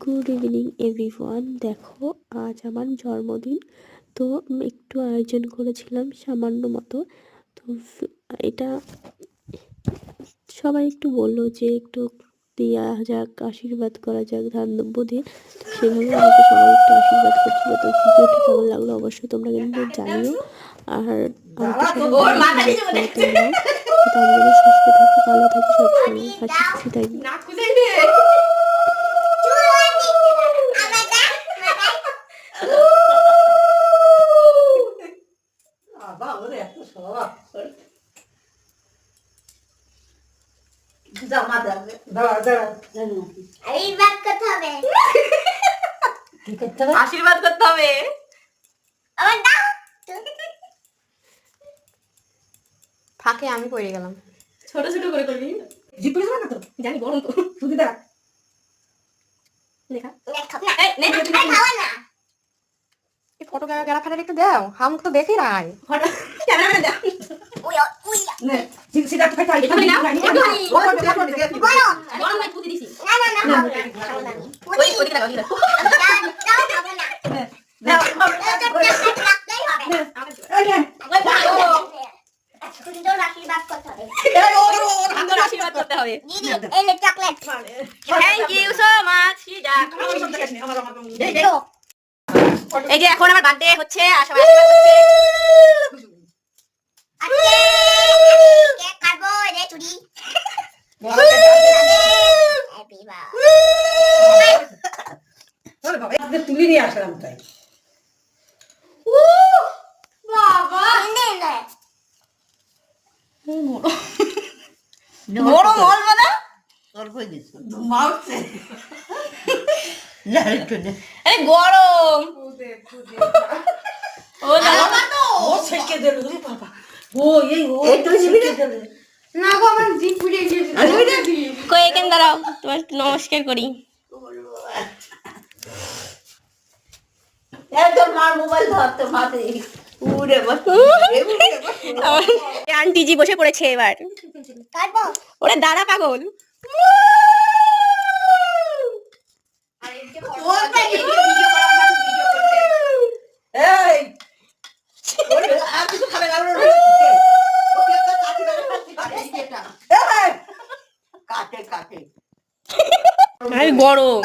Good evening everyone. দেখো, আজ আমার জন্মদিন, তো একটু আয়োজন করেছিলাম সামান্য মতো। তো এটা সবাই একটু বললো যে একটু দেওয়া যাক, আশীর্বাদ করা যাক ধানদ্রব্য দিয়ে। তো সেভাবে আমাকে সবাই একটু আশীর্বাদ করছিল। তো ভিডিওটি কেমন লাগলো অবশ্যই তোমরা কিন্তু জানিও। আর আমাকে সবাই তোমরা তো আমি যেন সুস্থ থাকি, ভালো থাকি, সবসময় হাসি খুশি থাকি। আশীর্বাদ করতে হবে। ফাঁকে আমি পড়ে গেলাম। ছোট ছোট করে করবি, জানি গরম তো। ফটো ক্যামেরা ফাটার একটু দাও, হাম তো দেখি রাই আশীর্বাদ করতে হবে। Thank you so much. এই যে এখন আমার বার্থডে হচ্ছে আর সবাই আশীর্বাদ করছে। তুলি নিয়ে আসলাম তাই। গরম বলবো না, আরে গরম ও ও ছেকে দিল রে বাবা। ও এই ও একটু ছেকে দিল না গো, আমার জিভ পুড়ে গিয়েছে। কই এখানে দাঁড়াও, তোমার একটু নমস্কার করি। একদম মার মোবাইল ধরতে মাতে উড়ে বস। আন্টি জি বসে পড়েছে এবার। ওরে দাঁড়া পাগল। এই আর কিছু খাবে না কাটে কাটে আর গরম।